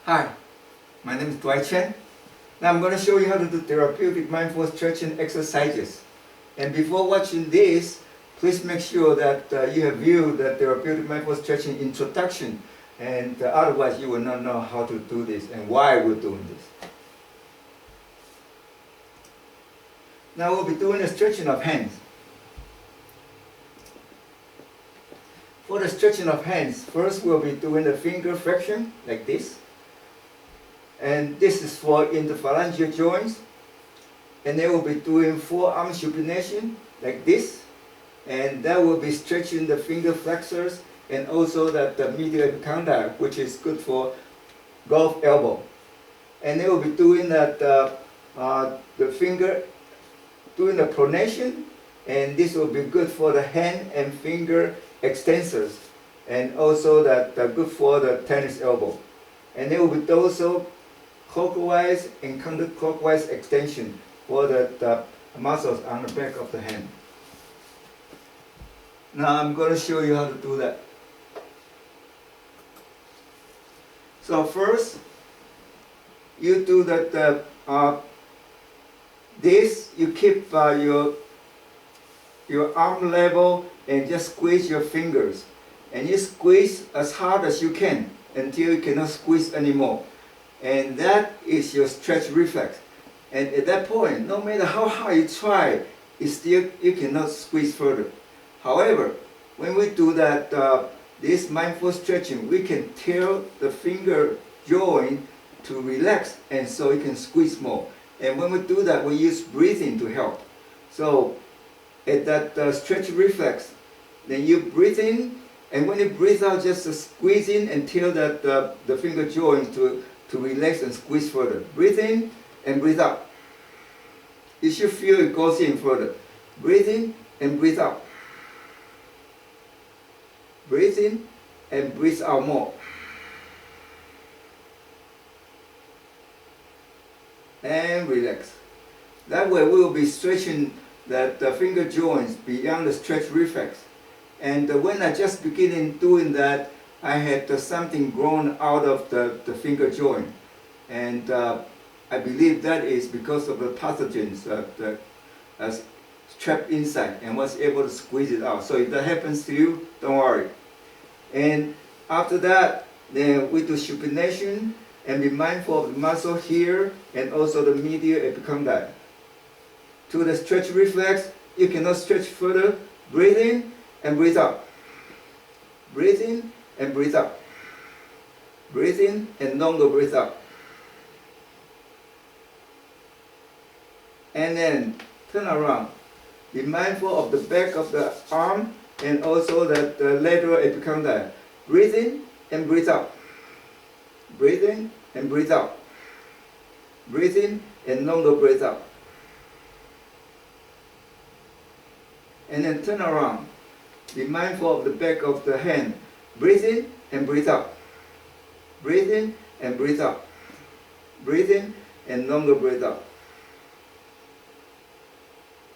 Hi, my name is Flexion. Now I'm going to show you how to do therapeutic mindful stretching exercises. And before watching this, please make sure that you have viewed the therapeutic mindful stretching introduction, and otherwise you will not know how to do this and why we're doing this. Now we'll be doing a stretching of hands. For the stretching of hands, first we'll be doing the finger flexion like this. And this is for interphalangeal joints. And then we'll be doing forearm supination like this. And that will be stretching the finger flexors and also the medial epicondyle, which is good for golf elbow. And then we'll be doing the finger, doing the pronation, and this will be good for the hand and finger extensors, and also good for the tennis elbow. And then we'll be also clockwise and counterclockwise extension for the muscles on the back of the hand. Now I'm going to show you how to do that. So first, you do this. You keep your arm level and just squeeze your fingers, and you squeeze as hard as you can until you cannot squeeze anymore. And that is your stretch reflex. And at that point, no matter how hard you try, you cannot squeeze further. However, when we do this mindful stretching, we can tell the finger joint to relax, and so you can squeeze more. And when we do that, we use breathing to help. So at that stretch reflex, then you breathe in, and when you breathe out, just squeeze in until the finger joints to relax and squeeze further. Breathe in and breathe out. You should feel it goes in further. Breathe in and breathe out. Breathe in and breathe out more. And relax. That way we will be stretching the finger joints beyond the stretch reflex. And when I just beginning doing that, I had something grown out of the finger joint. And I believe that is because of the pathogens that trapped inside and was able to squeeze it out. So if that happens to you, don't worry. And after that, then we do supination and be mindful of the muscle here and also the medial epicondyle. To the stretch reflex, you cannot stretch further. Breathe in and breathe out. Breathe in and breathe out. Breathe in and longer breathe out. And then turn around. Be mindful of the back of the arm and also the lateral epicondyle. Breathe in and breathe out. Breathe in and breathe out. Breathe in and longer breathe out. And then turn around. Be mindful of the back of the hand. Breathe in and breathe out. Breathe in and breathe out. Breathe in and longer breathe out.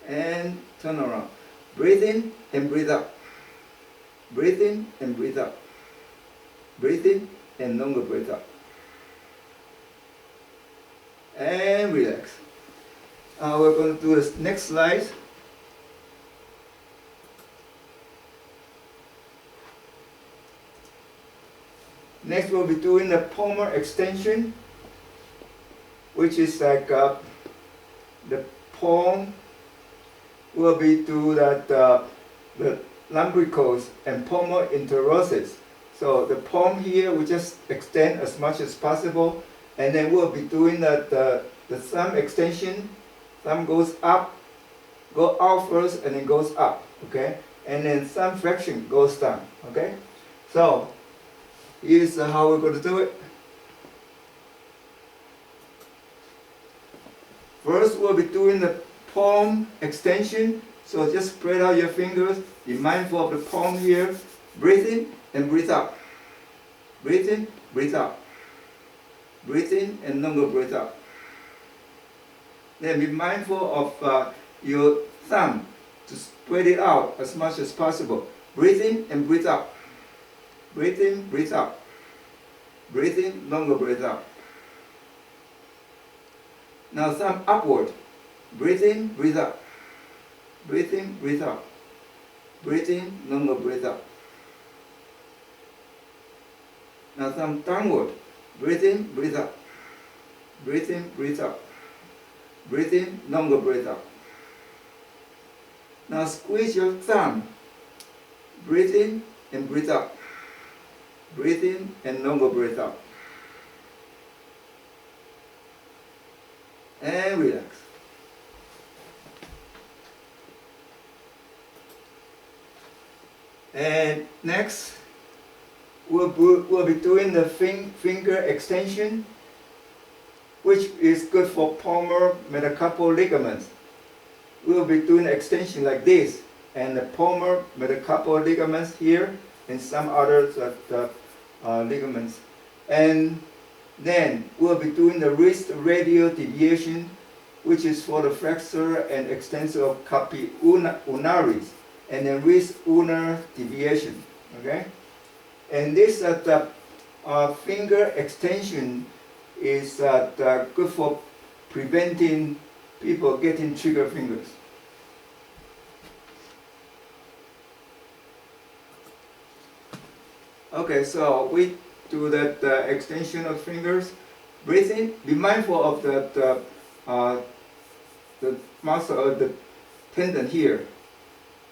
And turn around. Breathe in and breathe out. Breathe in and breathe out. Breathe in and longer breathe out. And relax. We're going to do this next slide. Next we'll be doing the palmar extension, which is like the palm will be to the lumbricals and palmar interossei. So the palm here we just extend as much as possible, and then we'll be doing the thumb extension. Thumb goes up, go out first, and then goes up. Okay, and then thumb flexion goes down. Okay, so here's how we're going to do it. First, we'll be doing the palm extension. So just spread out your fingers. Be mindful of the palm here. Breathe in and breathe out. Breathe in, breathe out. Breathe in and longer breathe out. Then be mindful of your thumb to spread it out as much as possible. Breathe in and breathe out. Breathe in, breathe out. Breathe in, longer breath out. Now thumb upward. Breathe in, breathe out. Breathe in, breathe out. Breathe in, longer breath out. Now thumb downward. Breathe in, breathe out. Breathe in, breathe out. Breathe in, longer breath out. Now squeeze your thumb. Breathe in and breathe out. Breathe in and longer breath out. And relax. And next, we'll be doing the finger extension, which is good for palmar metacarpal ligaments. We'll be doing extension like this, and the palmar metacarpal ligaments here, and some other ligaments. And then we'll be doing the wrist radial deviation, which is for the flexor and extensor of carpi ulnaris, and then wrist ulnar deviation. Okay, and this finger extension is good for preventing people getting trigger fingers. Okay, so we do that extension of fingers. Breathe in. Be mindful of the muscle, the tendon here,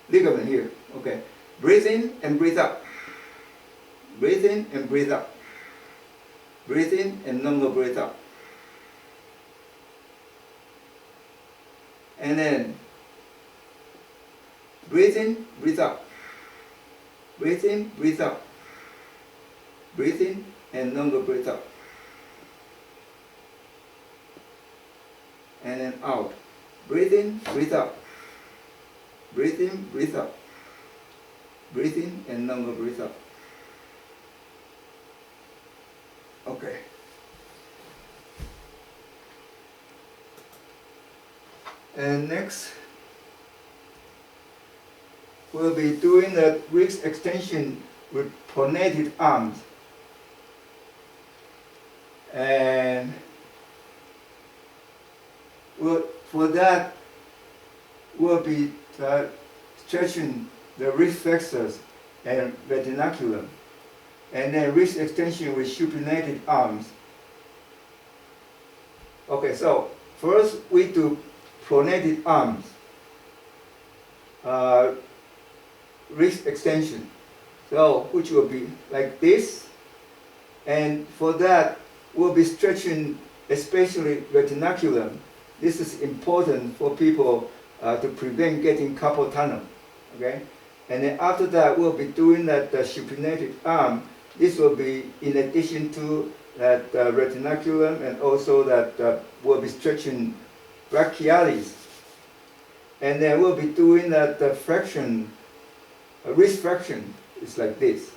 ligament here. Okay. Breathe in and breathe out. Breathe in and breathe out. Breathe in and longer breathe out. And then breathe in, breathe out. Breathe in, breathe out. Breathe in and longer breathe out. And then out. Breathe in, breathe out. Breathe in, breathe out. Breathe in and longer breathe out. Okay. And next, we'll be doing the wrist extension with pronated arms. And for that, we'll be stretching the wrist flexors and retinaculum. And then wrist extension with supinated arms. Okay, so first we do pronated arms, wrist extension. So which will be like this. And for that, we'll be stretching especially retinaculum. This is important for people to prevent getting carpal tunnel. Okay? And then after that, we'll be doing that supinated arm. This will be in addition to that retinaculum, and also that we'll be stretching brachialis. And then we'll be doing that flexion, wrist flexion. It's like this.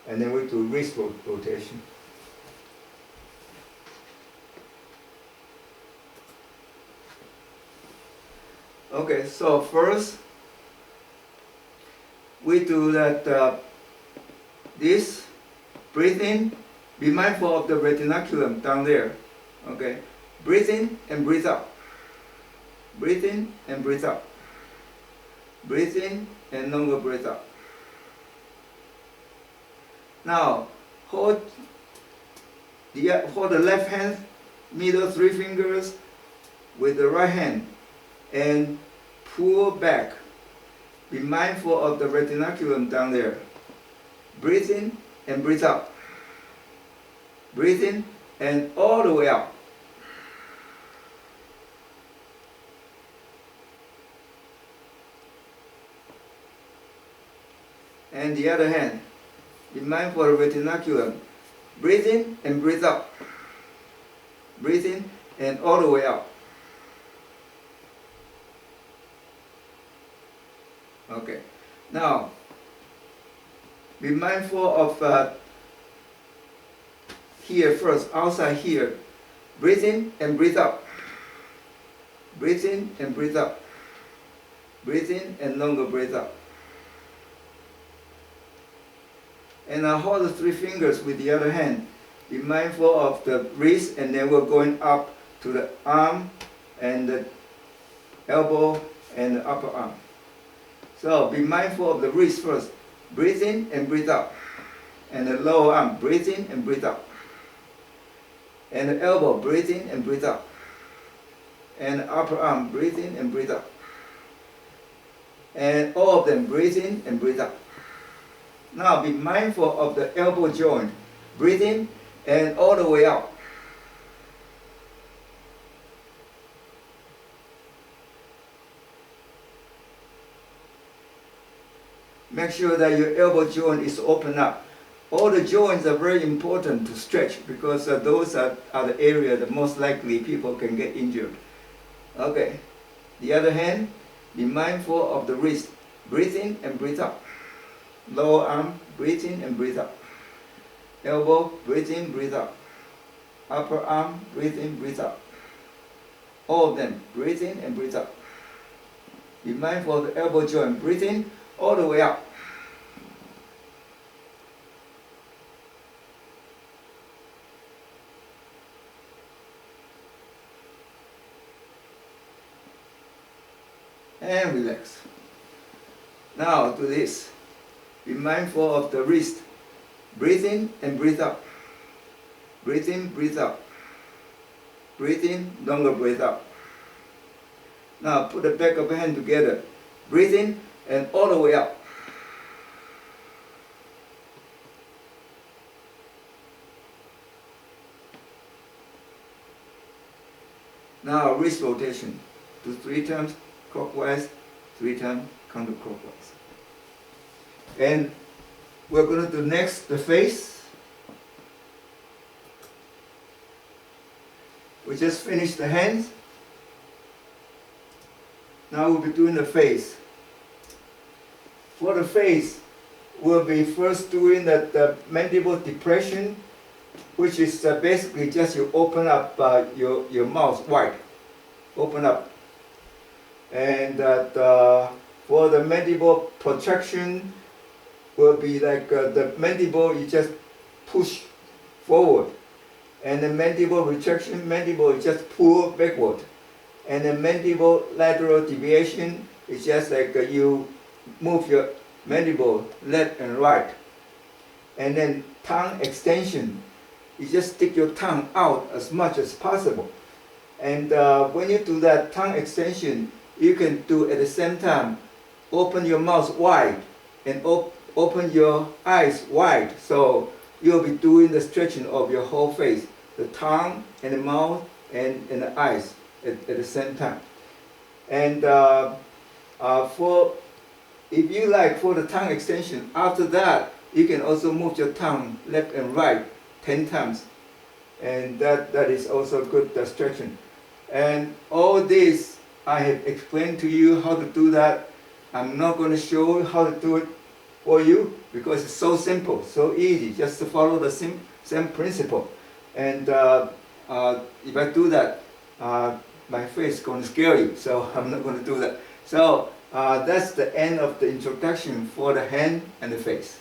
And then we do wrist rotation. Okay, so first we do that this, breathe in, be mindful of the retinaculum down there. Okay, breathe in and breathe out. Breathe in and breathe out. Breathe in and longer breathe out. Now hold the left hand, middle three fingers with the right hand, and pull back. Be mindful of the retinaculum down there. Breathe in and breathe out. Breathe in and all the way out. And the other hand, be mindful of the retinaculum. Breathe in and breathe out. Breathe in and all the way out. Okay. Now, be mindful of here first, outside here. Breathe in and breathe out. Breathe in and breathe out. Breathe in and longer breathe out. And now hold the 3 fingers with the other hand. Be mindful of the wrist, and then we're going up to the arm and the elbow and the upper arm. So be mindful of the wrist first. Breathe in and breathe out. And the lower arm, breathe in and breathe out. And the elbow, breathe in and breathe out. And the upper arm, breathe in and breathe out. And all of them, breathe in and breathe out. Now be mindful of the elbow joint. Breathe in and all the way out. Make sure that your elbow joint is open up. All the joints are very important to stretch because those are the areas that most likely people can get injured. Okay. The other hand, be mindful of the wrist. Breathe in and breathe out. Lower arm, breathe in and breathe out. Elbow, breathe in, breathe out. Upper arm, breathe in, breathe out. All of them, breathe in and breathe out. Be mindful of the elbow joint. Breathe in all the way out. And relax. Now do this. Be mindful of the wrist. Breathe in and breathe out. Breathe in, breathe out. Breathe in, longer breathe out. Now put the back of the hand together. Breathe in and all the way out. Now wrist rotation. Do 3 times clockwise, 3 times counterclockwise. And we're going to do next the face. We just finished the hands. Now we'll be doing the face. For the face, we'll be first doing the mandible depression, which is basically just you open up your mouth wide. Open up. And for the mandible protraction, will be like the mandible you just push forward, and the mandible retraction, mandible you just pull backward, and the mandible lateral deviation is just like you move your mandible left and right. And then tongue extension, you just stick your tongue out as much as possible. And when you do that tongue extension, you can do at the same time open your mouth wide and open your eyes wide. So you'll be doing the stretching of your whole face, the tongue and the mouth and the eyes at the same time. And if you like, for the tongue extension, after that you can also move your tongue left and right 10 times, and that is also good stretching. And all this I have explained to you how to do that. I'm not going to show you how to do it for you because it's so simple, so easy, just to follow the same principle. And if I do that, my face is going to scare you, so I'm not going to do that. So that's the end of the introduction for the hand and the face.